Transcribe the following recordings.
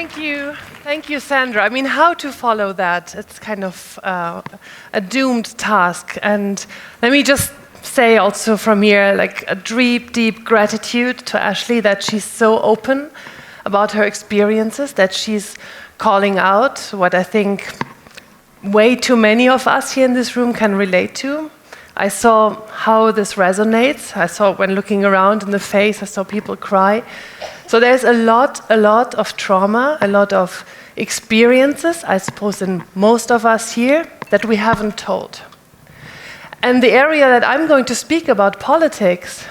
Thank you, Sandra. I mean, how to follow that? It's kind of a doomed task. And let me just say also from here, like a deep gratitude to Ashley that she's so open about her experiences, that she's calling out what I think way too many of us here in this room can relate to. I saw how this resonates. I saw when looking around in the face, I saw people cry. So there's a lot of trauma, a lot of experiences, I suppose, in most of us here that we haven't told. And the area that I'm going to speak about, politics,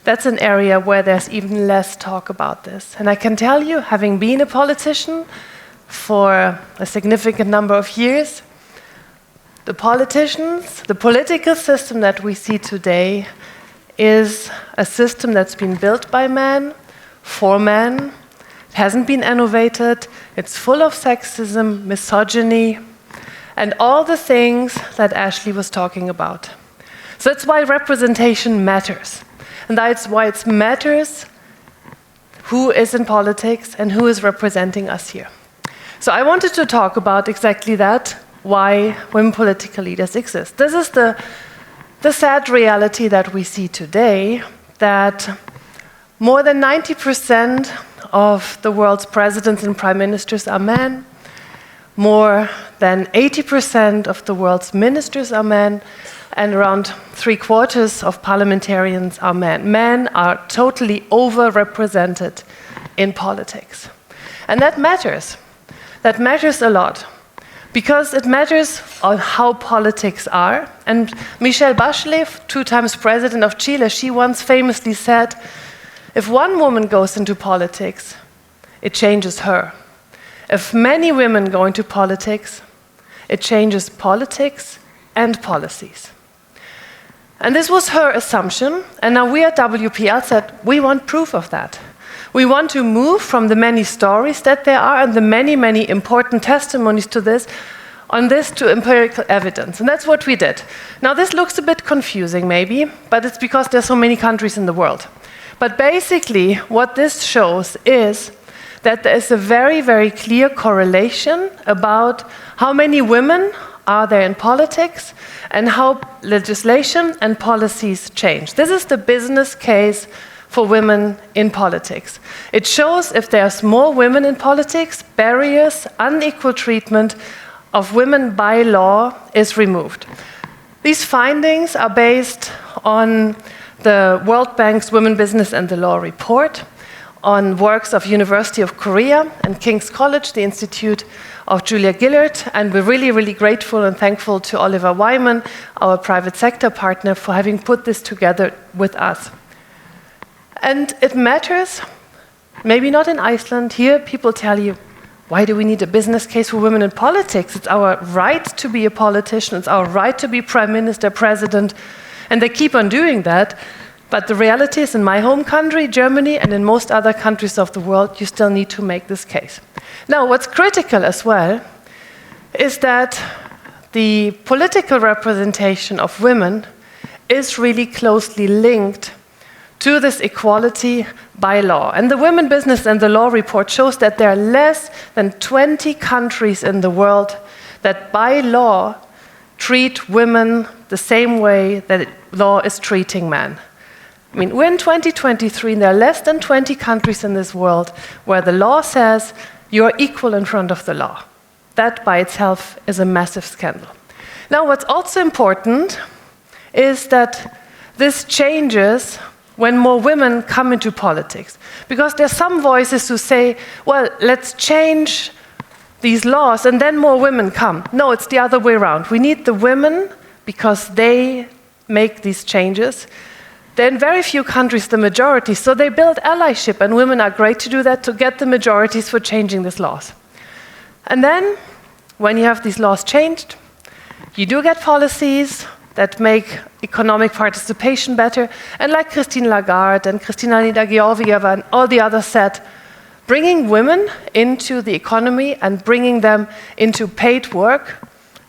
that's an area where there's even less talk about this. And I can tell you, having been a politician for a significant number of years, the politicians, the political system that we see today is a system that's been built by men, for men. It hasn't been innovated. It's full of sexism, misogyny, and all the things that Ashley was talking about. So that's why representation matters. And that's why it matters who is in politics and who is representing us here. So I wanted to talk about exactly that, why women political leaders exist. This is the sad reality that we see today, that more than 90% of the world's presidents and prime ministers are men. More than 80% of the world's ministers are men, and around 3/4 of parliamentarians are men. Men are totally overrepresented in politics. And that matters. That matters a lot, because it matters on how politics are. And Michelle Bachelet, 2 times president of Chile, she once famously said, if one woman goes into politics, it changes her. If many women go into politics, it changes politics and policies. And this was her assumption, and now we at WPL said, we want proof of that. We want to move from the many stories that there are and the many important testimonies to this, on this to empirical evidence. And that's what we did. Now this looks a bit confusing maybe, but it's because there's so many countries in the world. But basically what this shows is that there is a very clear correlation about how many women are there in politics and how legislation and policies change. This is the business case for women in politics. It shows if there's more women in politics, barriers, unequal treatment of women by law is removed. These findings are based on the World Bank's Women, Business and the Law report, on works of University of Korea and King's College, the Institute of Julia Gillard, and we're really grateful and thankful to Oliver Wyman, our private sector partner, for having put this together with us. And it matters, maybe not in Iceland. Here people tell you, why do we need a business case for women in politics? It's our right to be a politician, it's our right to be prime minister, president, and they keep on doing that. But the reality is in my home country, Germany, and in most other countries of the world, you still need to make this case. Now, what's critical as well is that the political representation of women is really closely linked to this equality by law. And the Women, Business and the Law report shows that there are less than 20 countries in the world that by law treat women the same way that law is treating men. I mean, we're in 2023, and there are less than 20 countries in this world where the law says you are equal in front of the law. That by itself is a massive scandal. Now, what's also important is that this changes when more women come into politics. Because there's some voices who say, well, let's change these laws and then more women come. No, it's the other way around. We need the women because they make these changes. They're in very few countries the majority, so they build allyship, and women are great to do that, to get the majorities for changing these laws. And then, when you have these laws changed, you do get policies that make economic participation better, and like Christine Lagarde and Kristalina Georgieva and all the others said, bringing women into the economy and bringing them into paid work,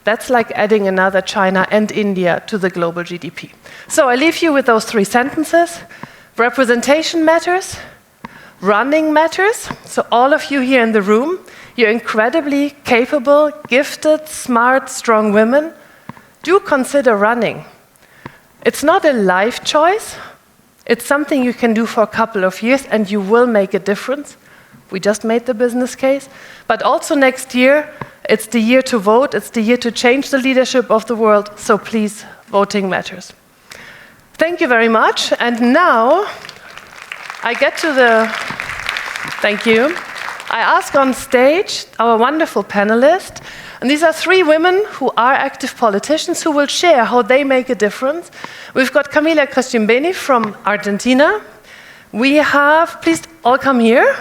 that's like adding another China and India to the global GDP. So I leave you with those 3 sentences. Representation matters, Running matters. So all of you here in the room, you're incredibly capable, gifted, smart, strong women. Do consider running. It's not a life choice. It's something you can do for a couple of years and you will make a difference. We just made the business case. But also next year, it's the year to vote. It's the year to change the leadership of the world. So please, voting matters. Thank you very much. And now I get to the, thank you. I ask on stage our wonderful panelists, and these are 3 women who are active politicians who will share how they make a difference. We've got Camila Crescimbeni from Argentina. We have, please all come here.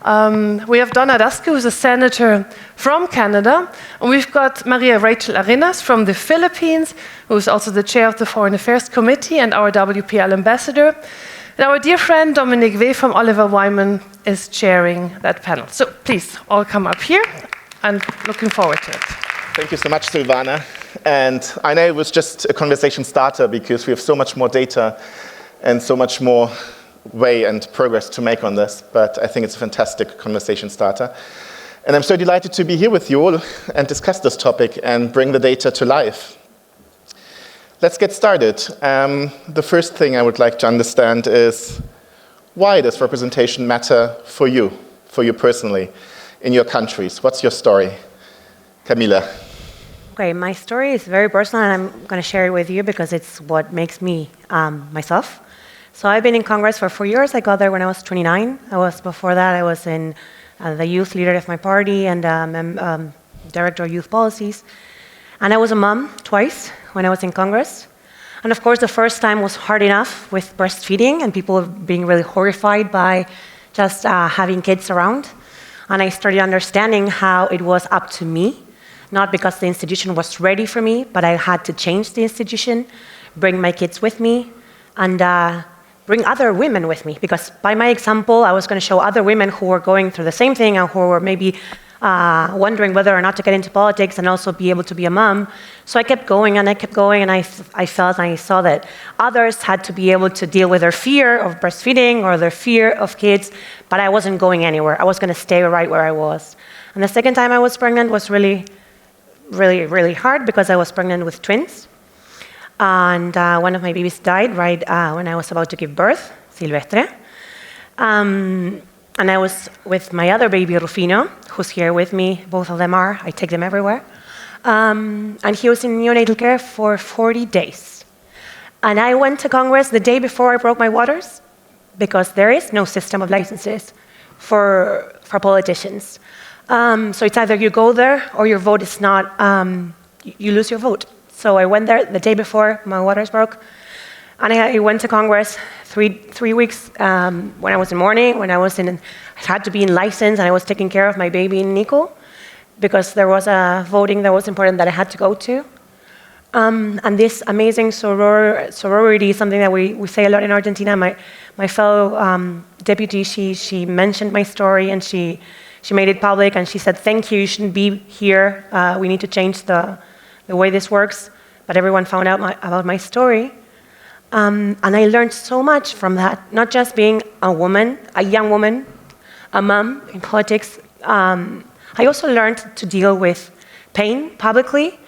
We have Donna Dasko, who's a senator from Canada. And we've got Maria Rachel Arenas from the Philippines, who's also the chair of the Foreign Affairs Committee and our WPL ambassador. And our dear friend Dominik from Oliver Wyman is chairing that panel. So please all come up here, and looking forward to it. Thank you so much, Silvana. And I know it was just a conversation starter because we have so much more data and so much more way and progress to make on this, but I think it's a fantastic conversation starter. And I'm so delighted to be here with you all and discuss this topic and bring the data to life. Let's get started. The first thing I would like to understand is, why does representation matter for you personally, in your countries? What's your story? Camila. Okay, my story is very personal, and I'm going to share it with you because it's what makes me myself. So I've been in Congress for 4 years. I got there when I was 29. Before that, I was in the youth leader of my party and director of youth policies. And I was a mom twice when I was in Congress. And of course, the first time was hard enough with breastfeeding and people being really horrified by just having kids around. And I started understanding how it was up to me, not because the institution was ready for me, but I had to change the institution, bring my kids with me, and bring other women with me. Because by my example, I was going to show other women who were going through the same thing and who were maybe wondering whether or not to get into politics and also be able to be a mom. So I kept going, and I felt and I saw that others had to be able to deal with their fear of breastfeeding or their fear of kids, but I wasn't going anywhere. I was going to stay right where I was. And the second time I was pregnant was really, really, really hard because I was pregnant with twins. And one of my babies died right when I was about to give birth, Silvestre. And I was with my other baby, Rufino, who's here with me. Both of them are. I take them everywhere. And he was in neonatal care for 40 days. And I went to Congress the day before I broke my waters because there is no system of licenses for politicians. So it's either you go there or your vote is not, you lose your vote. So I went there the day before my waters broke. And I went to Congress three weeks when I was in mourning, I had to be in license, and I was taking care of my baby in Nico because there was a voting that was important that I had to go to. And this amazing sorority is something that we say a lot in Argentina. My fellow deputy, she mentioned my story, and she made it public, and she said, "Thank you, you shouldn't be here. We need to change the way this works." But everyone found out about my story. And I learned so much from that, not just being a woman, a young woman, a mom in politics. I also learned to deal with pain publicly.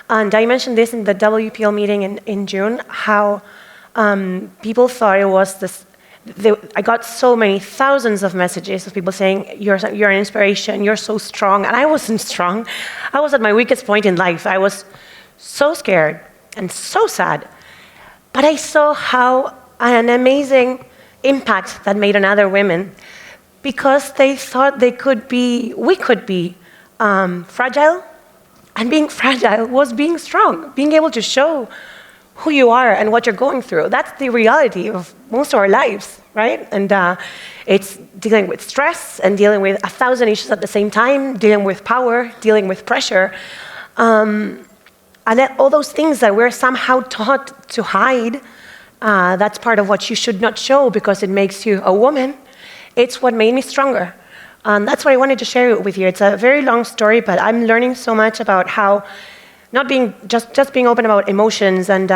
And I mentioned this in the WPL meeting in June, how people thought it was this. I got so many thousands of messages of people saying, you're an inspiration, you're so strong. And I wasn't strong. I was at my weakest point in life. I was so scared and so sad. But I saw how an amazing impact that made on other women, because they thought we could be fragile, and being fragile was being strong, being able to show who you are and what you're going through. That's the reality of most of our lives, right? And it's dealing with stress and dealing with 1,000 issues at the same time, dealing with power, dealing with pressure. And all those things that we're somehow taught to hide, that's part of what you should not show because it makes you a woman. It's what made me stronger. That's what I wanted to share with you. It's a very long story, but I'm learning so much about how not being just being open about emotions and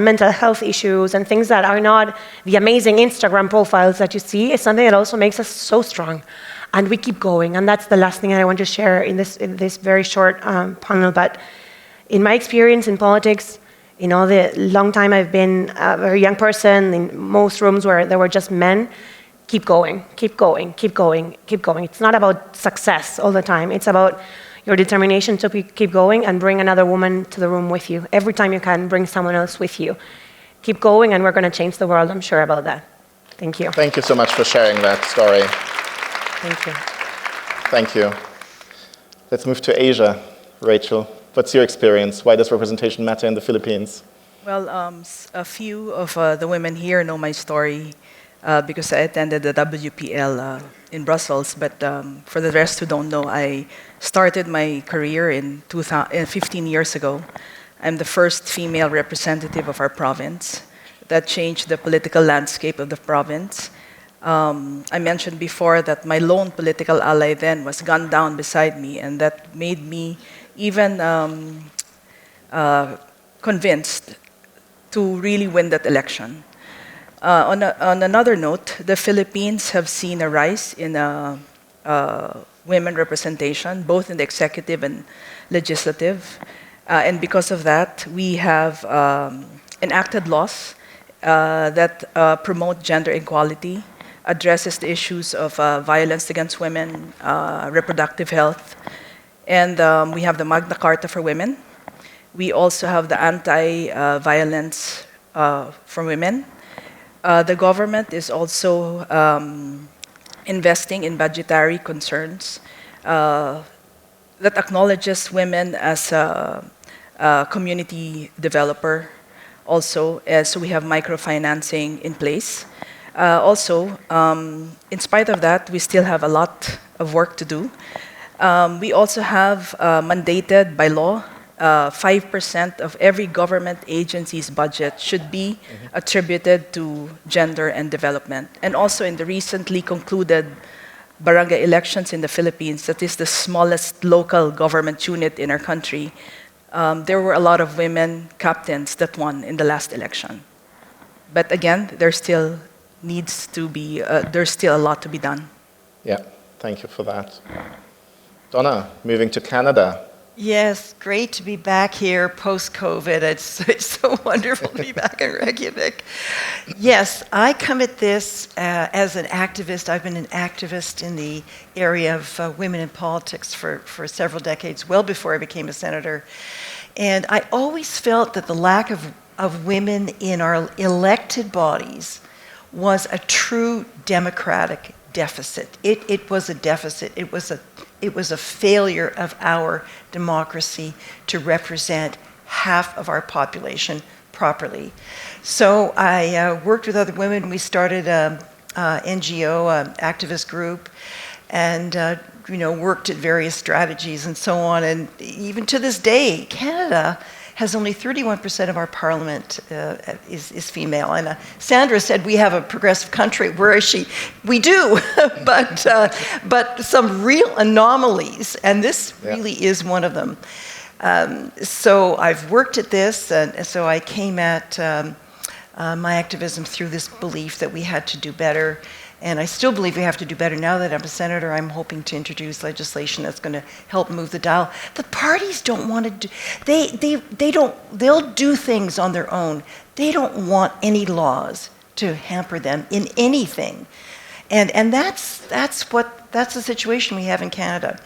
mental health issues and things that are not the amazing Instagram profiles that you see is something that also makes us so strong. And we keep going. And that's the last thing that I want to share in this very short panel. But in my experience in politics, in all the long time I've been a very young person, in most rooms where there were just men, keep going, keep going, keep going, keep going. It's not about success all the time. It's about your determination to keep going and bring another woman to the room with you. Every time you can, bring someone else with you. Keep going, and we're going to change the world. I'm sure about that. Thank you. Thank you so much for sharing that story. Thank you. Thank you. Let's move to Asia. Rachel, what's your experience? Why does representation matter in the Philippines? Well, a few of the women here know my story because I attended the WPL in Brussels, but for the rest who don't know, I started my career 15 years ago. I'm the first female representative of our province. That changed the political landscape of the province. I mentioned before that my lone political ally then was gunned down beside me, and that made me even convinced to really win that election. On another note, the Philippines have seen a rise in women representation, both in the executive and legislative. And because of that, we have enacted laws that promote gender equality, addresses the issues of violence against women, reproductive health. And we have the Magna Carta for women. We also have the anti-violence for women. The government is also investing in budgetary concerns that acknowledges women as a community developer also. So we have microfinancing in place. Also, in spite of that, we still have a lot of work to do. We also have mandated by law 5% of every government agency's budget should be attributed to gender and development. And also in the recently concluded barangay elections in the Philippines, that is the smallest local government unit in our country, there were a lot of women captains that won in the last election. But again, there still needs to be, there's still a lot to be done. Yeah, thank you for that. Donna, moving to Canada. Yes, great to be back here post-COVID. It's so wonderful to be back in Reykjavík. Yes, I come at this as an activist. I've been an activist in the area of women in politics for several decades, well before I became a senator. And I always felt that the lack of women in our elected bodies was a true democratic deficit. It was a deficit. It was a failure of our democracy to represent half of our population properly. So I worked with other women. We started an NGO, activist group, and worked at various strategies and so on. And even to this day, Canada has only 31% of our parliament is female. And Sandra said we have a progressive country. Where is she? We do, but some real anomalies, and this really is one of them. So I've worked at this, and so I came at my activism through this belief that we had to do better. And I still believe we have to do better. Now that I'm a senator, I'm hoping to introduce legislation that's going to help move the dial. The parties don't want to do, they'll do things on their own. They don't want any laws to hamper them in anything. And that's the situation we have in Canada.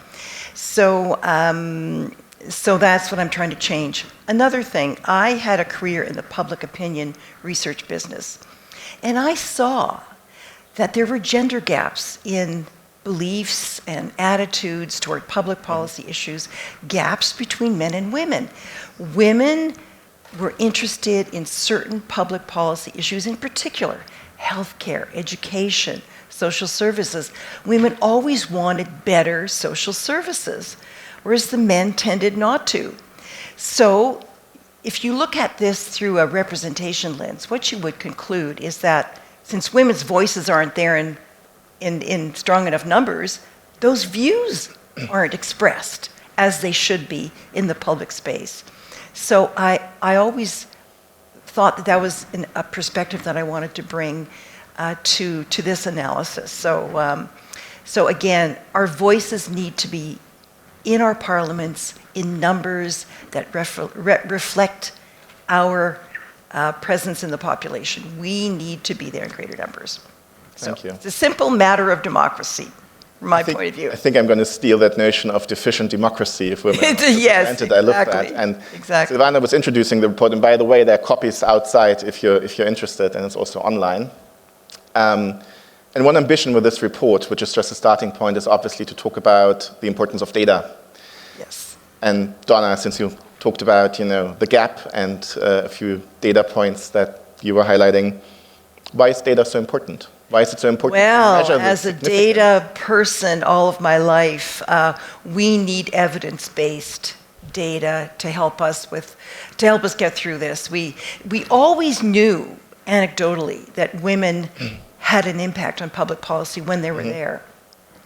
So that's what I'm trying to change. Another thing, I had a career in the public opinion research business. And I saw that there were gender gaps in beliefs and attitudes toward public policy issues, gaps between men and women. Women were interested in certain public policy issues, in particular, healthcare, education, social services. Women always wanted better social services, whereas the men tended not to. So if you look at this through a representation lens, what you would conclude is that since women's voices aren't there in strong enough numbers, those views aren't expressed as they should be in the public space. So I always thought that that was a perspective that I wanted to bring to this analysis. So again, our voices need to be in our parliaments in numbers that reflect our presence in the population. We need to be there in greater numbers. Thank you. It's a simple matter of democracy, from my point of view. I think I'm going to steal that notion of deficient democracy if women yes, I love exactly. that. And exactly. Silvana was introducing the report, and by the way, there are copies outside if you're interested, and it's also online. And one ambition with this report, which is just a starting point, is obviously to talk about the importance of data. Yes. And Donna, since you talked about the gap and a few data points that you were highlighting, why is data so important? Why is it so important to measure Well, as a data person all of my life, we need evidence-based data to help us get through this. We always knew anecdotally that women had an impact on public policy when they were there.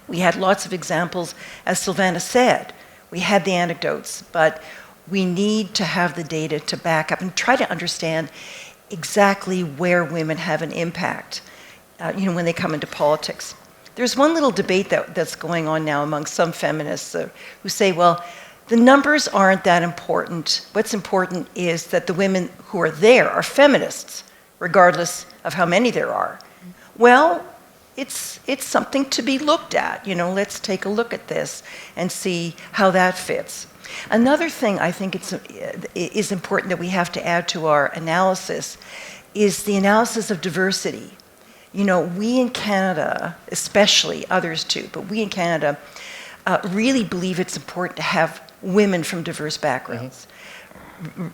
We had lots of examples, as Silvana said. We had the anecdotes, but we need to have the data to back up and try to understand exactly where women have an impact, when they come into politics. There's one little debate that's going on now among some feminists who say, well, the numbers aren't that important. What's important is that the women who are there are feminists, regardless of how many there are. Well, it's something to be looked at. Let's take a look at this and see how that fits. Another thing I think is important that we have to add to our analysis is the analysis of diversity. We in Canada, especially others too, but we in Canada really believe it's important to have women from diverse backgrounds.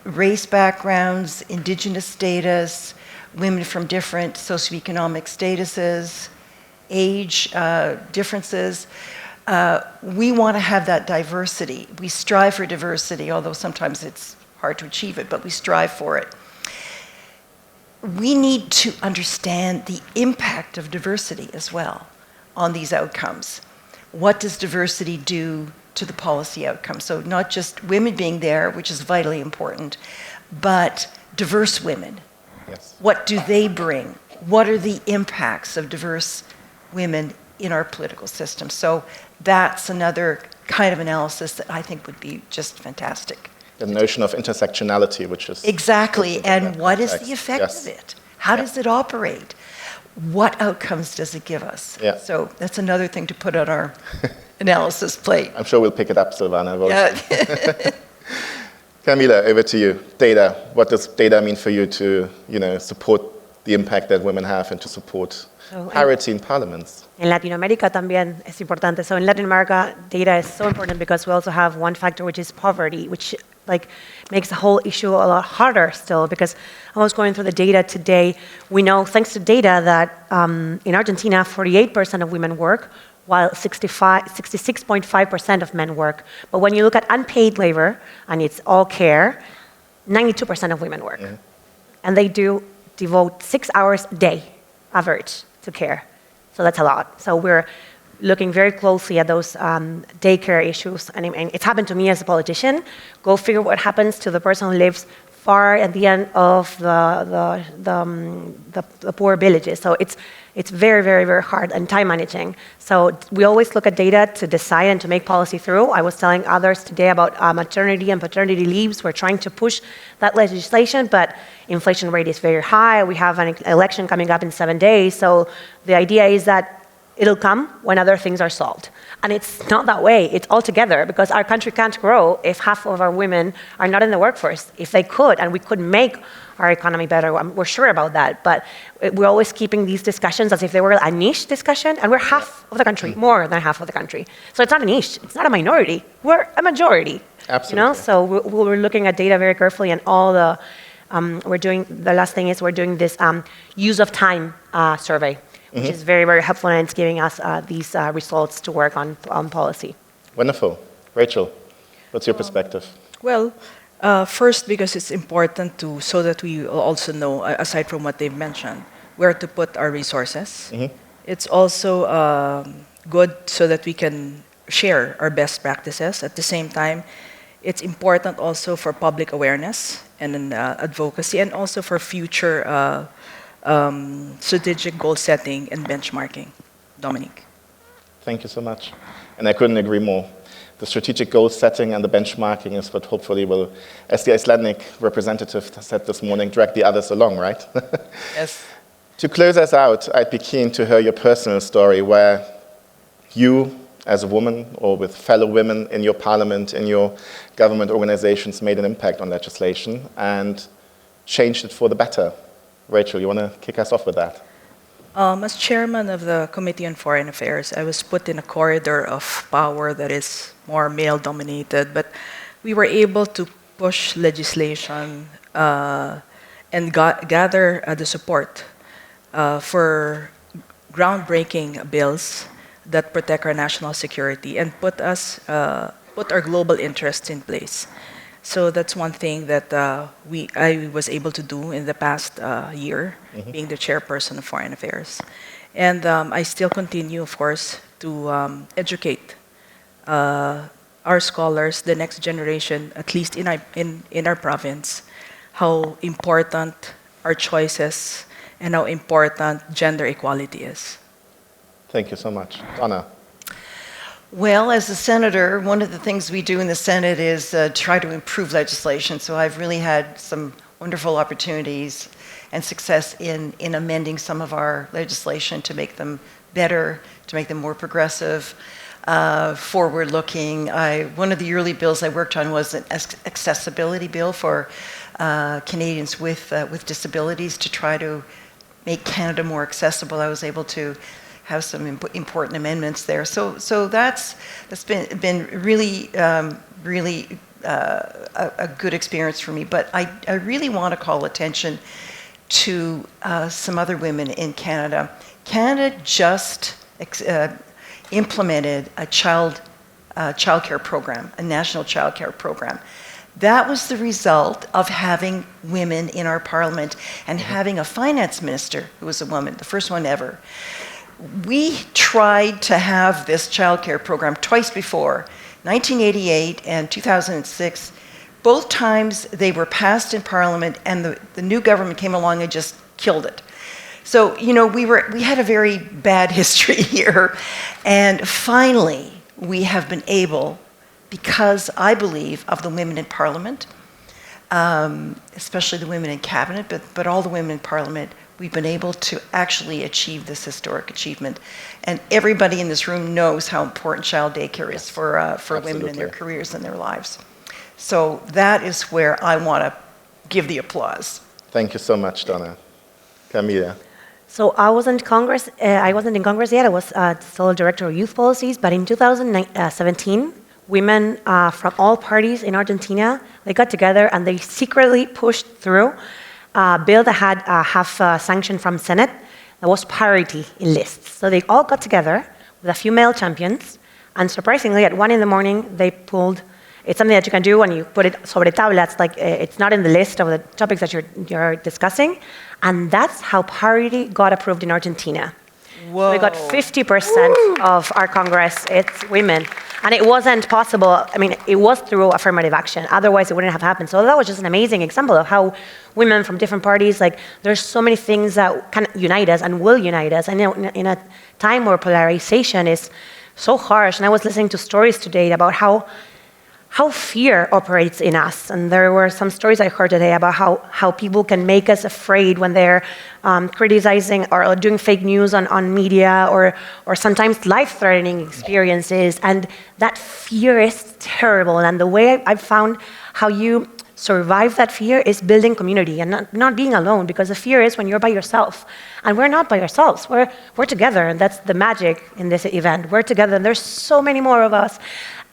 Race backgrounds, indigenous status, women from different socioeconomic statuses, age differences. We want to have that diversity. We strive for diversity, although sometimes it's hard to achieve it, but we strive for it. We need to understand the impact of diversity as well on these outcomes. What does diversity do to the policy outcome? So not just women being there, which is vitally important, but diverse women. Yes. What do they bring? What are the impacts of diverse women in our political system? So that's another kind of analysis that I think would be just fantastic. The notion of intersectionality, which is... Exactly, and what is the effect yes. of it? How does it operate? What outcomes does it give us? Yeah. So that's another thing to put on our analysis plate. I'm sure we'll pick it up, Silvana. Yeah. Camila, over to you. Data. What does data mean for you to, support the impact that women have and to support parity in parliaments? En Latinoamérica también es importante. So in Latin America, data is so important because we also have one factor, which is poverty, which makes the whole issue a lot harder still. Because I was going through the data today. We know, thanks to data, that in Argentina, 48% of women work, while 66.5% of men work. But when you look at unpaid labor, and it's all care, 92% of women work. And they do devote 6 hours a day, average, to care. So that's a lot. So we're looking very closely at those daycare issues. And it's happened to me as a politician. Go figure what happens to the person who lives far at the end of the poor villages. So it's very, very, very hard and time managing. So we always look at data to decide and to make policy through. I was telling others today about maternity and paternity leaves. We're trying to push that legislation, but inflation rate is very high. We have an election coming up in 7 days. So the idea is that it'll come when other things are solved. And it's not that way. It's all together, because our country can't grow if half of our women are not in the workforce. If they could, and we could make our economy better, we're sure about that. But we're always keeping these discussions as if they were a niche discussion, and we're half of the country, more than half of the country. So it's not a niche. It's not a minority. We're a majority. Absolutely. So we're looking at data very carefully, and all the the last thing is we're doing this use of time survey, which is very, very helpful, and it's giving us these results to work on policy. Wonderful. Rachel, what's your perspective? Well, first, because it's important so that we also know, aside from what they've mentioned, where to put our resources. It's also good so that we can share our best practices. At the same time, it's important also for public awareness and advocacy, and also for future strategic goal setting and benchmarking. Dominik. Thank you so much. And I couldn't agree more. The strategic goal setting and the benchmarking is what hopefully will, as the Icelandic representative said this morning, drag the others along, right? Yes. To close us out, I'd be keen to hear your personal story where you, as a woman, or with fellow women in your parliament, in your government organizations, made an impact on legislation and changed it for the better. Rachel, you want to kick us off with that? As chairman of the Committee on Foreign Affairs, I was put in a corridor of power that is more male-dominated, but we were able to push legislation and gather the support for groundbreaking bills that protect our national security and put our global interests in place. So that's one thing that I was able to do in the past year, being the chairperson of Foreign Affairs. And I still continue, of course, to educate our scholars, the next generation, at least in our province, how important our choices and how important gender equality is. Thank you so much. Donna. Well, as a senator, one of the things we do in the Senate is try to improve legislation. So I've really had some wonderful opportunities and success in amending some of our legislation to make them better, to make them more progressive, forward-looking. One of the early bills I worked on was an accessibility bill for Canadians with disabilities to try to make Canada more accessible. I was able to have some important amendments there. So that's been really a good experience for me. But I really want to call attention to some other women in Canada. Canada just implemented a childcare program, a national childcare program. That was the result of having women in our parliament and having a finance minister who was a woman, the first one ever. We tried to have this childcare program twice before, 1988 and 2006. Both times they were passed in Parliament, and the new government came along and just killed it. So, you know, we had a very bad history here, and finally we have been able, because I believe of the women in Parliament, especially the women in Cabinet, but all the women in Parliament, we've been able to actually achieve this historic achievement. And everybody in this room knows how important child daycare is for women in their careers and their lives. So that is where I want to give the applause. Thank you so much, Donna. Camila. So I wasn't in Congress yet. I was still director of youth policies. But in 2017, women from all parties in Argentina, they got together and they secretly pushed through a bill that had half sanction from Senate. There was parity in lists. So they all got together with a few male champions, and surprisingly, at 1 in the morning, they pulled. It's something that you can do when you put it sobre tabla. It's like it's not in the list of the topics that you're discussing, and that's how parity got approved in Argentina. Whoa. We got 50% of our Congress, it's women. And it wasn't possible, I mean, it was through affirmative action. Otherwise, it wouldn't have happened. So that was just an amazing example of how women from different parties, like, there's so many things that can unite us and will unite us. And in a time where polarization is so harsh, and I was listening to stories today about how fear operates in us. And there were some stories I heard today about how people can make us afraid when they're criticizing or doing fake news on media or sometimes life-threatening experiences. And that fear is terrible. And the way I've found how you survive that fear is building community and not being alone, because the fear is when you're by yourself. And we're not by ourselves. We're together, and that's the magic in this event. We're together, and there's so many more of us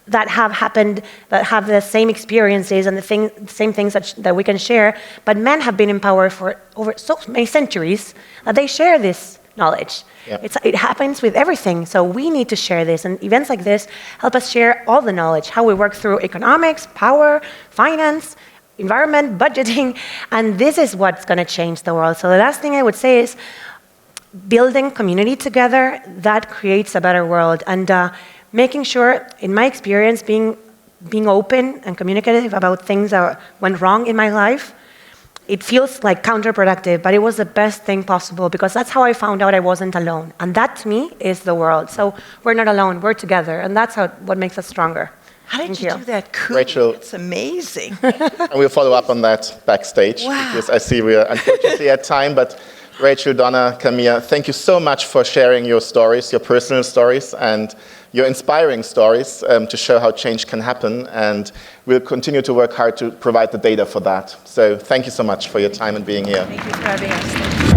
that have happened, that have the same experiences and the same things that we can share. But men have been in power for over so many centuries that they share this knowledge. Yep. It happens with everything, so we need to share this. And events like this help us share all the knowledge, how we work through economics, power, finance, environment, budgeting, and this is what's going to change the world. So the last thing I would say is building community together, that creates a better world. And making sure, in my experience, being being open and communicative about things that went wrong in my life, it feels like counterproductive, but it was the best thing possible because that's how I found out I wasn't alone. And that, to me, is the world. So we're not alone, we're together, and that's what makes us stronger. How did Thank you you. do that coup? Rachel. It's amazing. And we'll follow up on that backstage, Wow. because I see we are unfortunately at time, but Rachel, Donna, Camila, thank you so much for sharing your stories, your personal stories, and your inspiring stories to show how change can happen, and we'll continue to work hard to provide the data for that. So thank you so much for your time and being here. Thank you for having us.